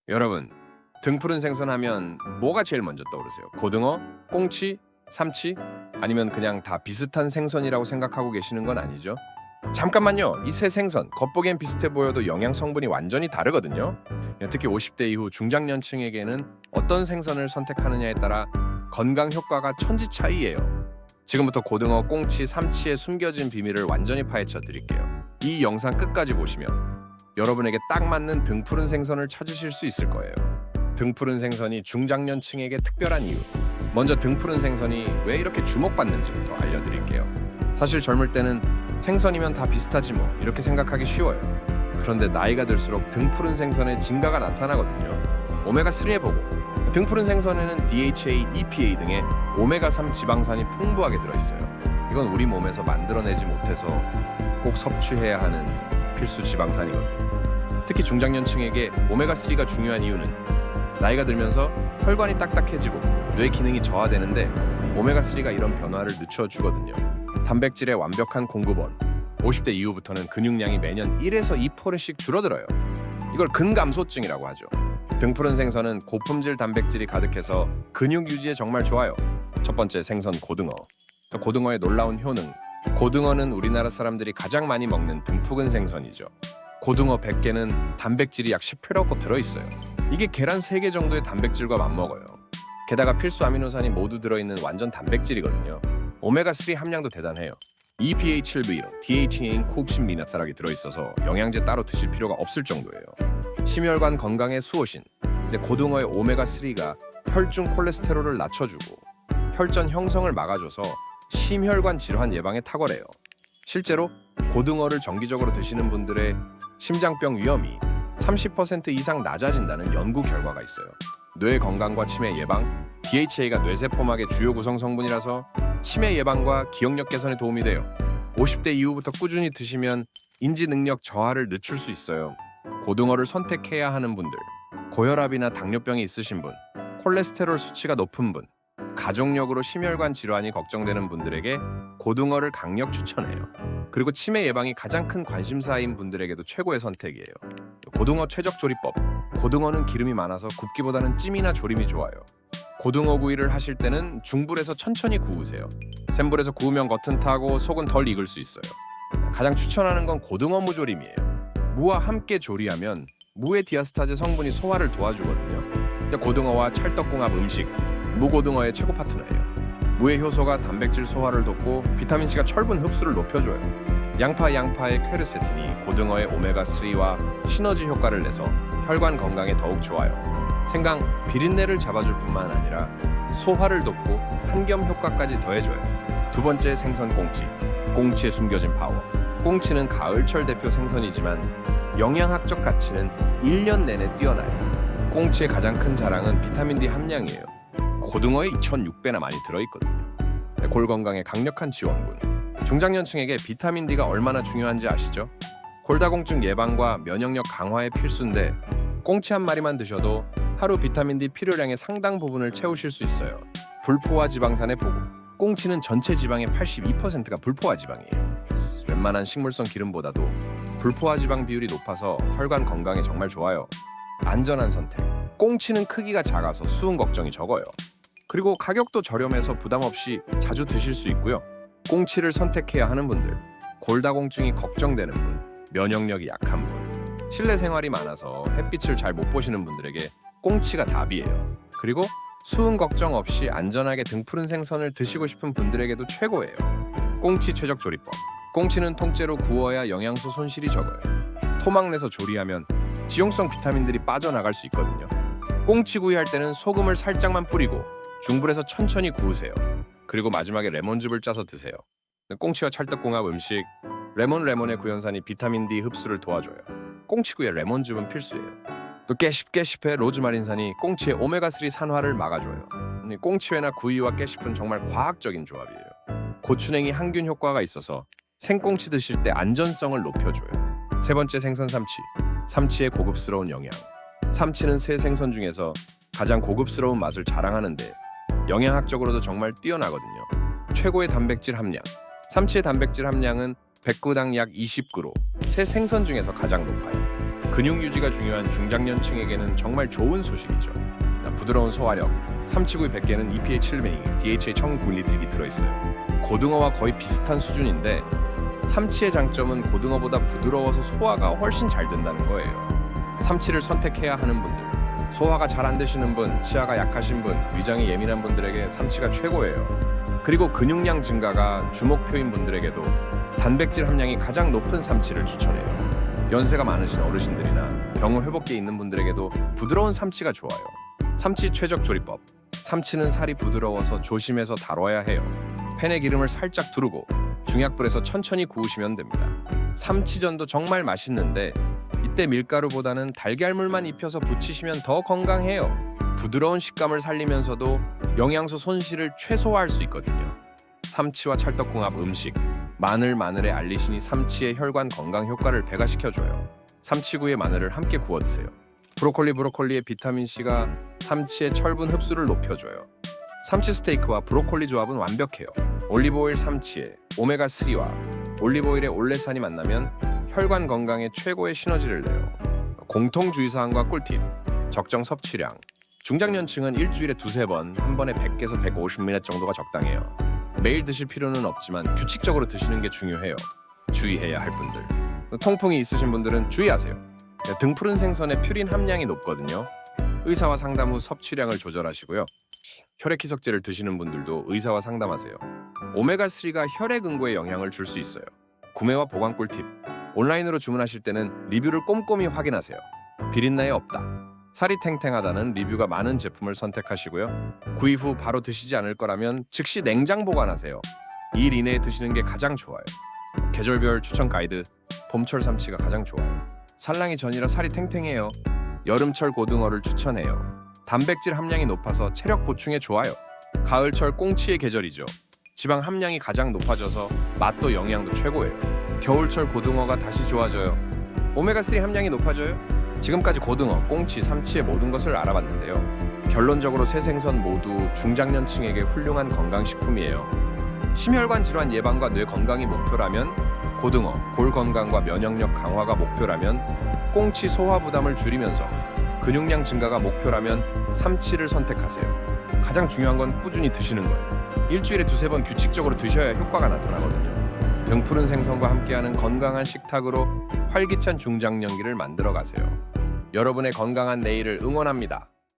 여러분, 등푸른 생선 하면 뭐가 제일 먼저 떠오르세요? 고등어, 꽁치, 삼치? 아니면 그냥 다 비슷한 생선이라고 생각하고 계시는 건 아니죠? 잠깐만요. 이 세 생선 겉보기엔 비슷해 보여도 영양 성분이 완전히 다르거든요. 특히 50대 이후 중장년층에게는 어떤 생선을 선택하느냐에 따라 건강 효과가 천지 차이예요. 지금부터 고등어, 꽁치, 삼치의 숨겨진 비밀을 완전히 파헤쳐 드릴게요. 이 영상 끝까지 보시면 여러분에게 딱 맞는 등푸른 생선을 찾으실 수 있을 거예요. 등푸른 생선이 중장년층에게 특별한 이유. 먼저 등푸른 생선이 왜 이렇게 주목받는지부터 알려드릴게요. 사실 젊을 때는 생선이면 다 비슷하지 뭐 이렇게 생각하기 쉬워요. 그런데 나이가 들수록 등푸른 생선의 진가가 나타나거든요. 오메가3에 보고 등푸른 생선에는 DHA, EPA 등의 오메가3 지방산이 풍부하게 들어있어요. 이건 우리 몸에서 만들어내지 못해서 꼭 섭취해야 하는 필수 지방산이거든요. 특히 중장년층에게 오메가3가 중요한 이유는 나이가 들면서 혈관이 딱딱해지고 뇌 기능이 저하되는데 오메가3가 이런 변화를 늦춰주거든요. 단백질의 완벽한 공급원. 50대 이후부터는 근육량이 매년 1에서 2%씩 줄어들어요. 이걸 근감소증이라고 하죠. 등푸른 생선은 고품질 단백질이 가득해서 근육 유지에 정말 좋아요. 첫 번째 생선 고등어. 고등어의 놀라운 효능. 고등어는 우리나라 사람들이 가장 많이 먹는 등푸른 생선이죠. 고등어 100개는 단백질이 약 10회라고 들어있어요. 이게 계란 3개 정도의 단백질과 맞먹어요. 게다가 필수 아미노산이 모두 들어있는 완전 단백질이거든요. 오메가3 함량도 대단해요. EPA 7V1, DHA인 코옥신미나사락이 들어있어서 영양제 따로 드실 필요가 없을 정도예요. 심혈관 건강의 수호신. 근데 고등어의 오메가3가 혈중 콜레스테롤을 낮춰주고 혈전 형성을 막아줘서 심혈관 질환 예방에 탁월해요. 실제로 고등어를 정기적으로 드시는 분들의 심장병 위험이 30% 이상 낮아진다는 연구 결과가 있어요. 뇌 건강과 치매 예방, DHA가 뇌세포막의 주요 구성 성분이라서 치매 예방과 기억력 개선에 도움이 돼요. 50대 이후부터 꾸준히 드시면 인지 능력 저하를 늦출 수 있어요. 고등어를 선택해야 하는 분들, 고혈압이나 당뇨병이 있으신 분, 콜레스테롤 수치가 높은 분, 가족력으로 심혈관 질환이 걱정되는 분들에게 고등어를 강력 추천해요. 그리고 치매 예방이 가장 큰 관심사인 분들에게도 최고의 선택이에요. 고등어 최적 조리법. 고등어는 기름이 많아서 굽기보다는 찜이나 조림이 좋아요. 고등어 구이를 하실 때는 중불에서 천천히 구우세요. 센 불에서 구우면 겉은 타고 속은 덜 익을 수 있어요. 가장 추천하는 건 고등어 무조림이에요. 무와 함께 조리하면 무의 디아스타제 성분이 소화를 도와주거든요. 고등어와 찰떡궁합 음식, 무고등어의 최고 파트너예요. 무의 효소가 단백질 소화를 돕고 비타민C가 철분 흡수를 높여줘요. 양파의 퀘르세틴이 고등어의 오메가3와 시너지 효과를 내서 혈관 건강에 더욱 좋아요. 생강, 비린내를 잡아줄 뿐만 아니라 소화를 돕고 한겸 효과까지 더해줘요. 두 번째 생선 꽁치. 꽁치의 숨겨진 파워. 꽁치는 가을철 대표 생선이지만 영양학적 가치는 1년 내내 뛰어나요. 꽁치의 가장 큰 자랑은 비타민 D 함량이에요. 고등어의 2,600배나 많이 들어있거든요. 골 건강에 강력한 지원군. 중장년층에게 비타민 D가 얼마나 중요한지 아시죠? 골다공증 예방과 면역력 강화에 필수인데 꽁치 한 마리만 드셔도 하루 비타민 D 필요량의 상당 부분을 채우실 수 있어요. 불포화 지방산의 보고. 꽁치는 전체 지방의 82%가 불포화 지방이에요. 웬만한 식물성 기름보다도 불포화 지방 비율이 높아서 혈관 건강에 정말 좋아요. 안전한 선택. 꽁치는 크기가 작아서 수은 걱정이 적어요. 그리고 가격도 저렴해서 부담 없이 자주 드실 수 있고요. 꽁치를 선택해야 하는 분들, 골다공증이 걱정되는 분, 면역력이 약한 분, 실내 생활이 많아서 햇빛을 잘 못 보시는 분들에게 꽁치가 답이에요. 그리고 수은 걱정 없이 안전하게 등푸른 생선을 드시고 싶은 분들에게도 최고예요. 꽁치 최적 조리법. 꽁치는 통째로 구워야 영양소 손실이 적어요. 토막 내서 조리하면 지용성 비타민들이 빠져나갈 수 있거든요. 꽁치 구이할 때는 소금을 살짝만 뿌리고 중불에서 천천히 구우세요. 그리고 마지막에 레몬즙을 짜서 드세요. 꽁치와 찰떡궁합 음식. 레몬의 구연산이 비타민 D 흡수를 도와줘요. 꽁치구이에 레몬즙은 필수예요. 또 깨십의 로즈마린산이 꽁치의 오메가3 산화를 막아줘요. 꽁치회나 구이와 깨십은 정말 과학적인 조합이에요. 고추냉이 항균 효과가 있어서 생꽁치 드실 때 안전성을 높여줘요. 세 번째 생선 삼치. 삼치의 고급스러운 영양. 삼치는 새 생선 중에서 가장 고급스러운 맛을 자랑하는데 영양학적으로도 정말 뛰어나거든요. 최고의 단백질 함량. 삼치의 단백질 함량은 100g당 약 20g. 새 생선 중에서 가장 높아요. 근육 유지가 중요한 중장년층에게는 정말 좋은 소식이죠. 부드러운 소화력, 삼치구이 100개는 EPA 7mg, DHA 1900mg이 들어있어요. 고등어와 거의 비슷한 수준인데 삼치의 장점은 고등어보다 부드러워서 소화가 훨씬 잘 된다는 거예요. 삼치를 선택해야 하는 분들, 소화가 잘 안 되시는 분, 치아가 약하신 분, 위장이 예민한 분들에게 삼치가 최고예요. 그리고 근육량 증가가 주목표인 분들에게도 단백질 함량이 가장 높은 삼치를 추천해요. 연세가 많으신 어르신들이나 병원 회복기에 있는 분들에게도 부드러운 삼치가 좋아요. 삼치 최적 조리법. 삼치는 살이 부드러워서 조심해서 다뤄야 해요. 팬에 기름을 살짝 두르고 중약불에서 천천히 구우시면 됩니다. 삼치전도 정말 맛있는데 이때 밀가루보다는 달걀물만 입혀서 부치시면 더 건강해요. 부드러운 식감을 살리면서도 영양소 손실을 최소화할 수 있거든요. 삼치와 찰떡궁합 음식. 마늘에 알리신이 삼치의 혈관 건강 효과를 배가시켜줘요. 삼치구이에 마늘을 함께 구워 드세요. 브로콜리의 비타민C가 삼치의 철분 흡수를 높여줘요. 삼치 스테이크와 브로콜리 조합은 완벽해요. 올리브오일 삼치에 오메가3와 올리브오일의 올레산이 만나면 혈관 건강에 최고의 시너지를 내요. 공통주의사항과 꿀팁. 적정 섭취량. 중장년층은 일주일에 2~3번, 한 번에 100개에서 150ml 정도가 적당해요. 매일 드실 필요는 없지만 규칙적으로 드시는 게 중요해요. 주의해야 할 분들. 통풍이 있으신 분들은 주의하세요. 등푸른 생선의 퓨린 함량이 높거든요. 의사와 상담 후 섭취량을 조절하시고요. 혈액희석제를 드시는 분들도 의사와 상담하세요. 오메가3가 혈액 응고에 영향을 줄 수 있어요. 구매와 보관 꿀팁. 온라인으로 주문하실 때는 리뷰를 꼼꼼히 확인하세요. 비린내 없다, 살이 탱탱하다는 리뷰가 많은 제품을 선택하시고요. 구입 후 바로 드시지 않을 거라면 즉시 냉장 보관하세요. 2일 이내에 드시는 게 가장 좋아요. 계절별 추천 가이드. 봄철 삼치가 가장 좋아요. 산란기 전이라 살이 탱탱해요. 여름철 고등어를 추천해요. 단백질 함량이 높아서 체력 보충에 좋아요. 가을철 꽁치의 계절이죠. 지방 함량이 가장 높아져서 맛도 영양도 최고예요. 겨울철 고등어가 다시 좋아져요. 오메가3 함량이 높아져요. 지금까지 고등어, 꽁치, 삼치의 모든 것을 알아봤는데요. 결론적으로 새 생선 모두 중장년층에게 훌륭한 건강식품이에요. 심혈관 질환 예방과 뇌 건강이 목표라면 고등어, 골 건강과 면역력 강화가 목표라면 꽁치 소화 부담을 줄이면서 근육량 증가가 목표라면 삼치를 선택하세요. 가장 중요한 건 꾸준히 드시는 거예요. 일주일에 2~3번 규칙적으로 드셔야 효과가 나타나거든요. 등푸른 생선과 함께하는 건강한 식탁으로 활기찬 중장년기를 만들어 가세요. 여러분의 건강한 내일을 응원합니다.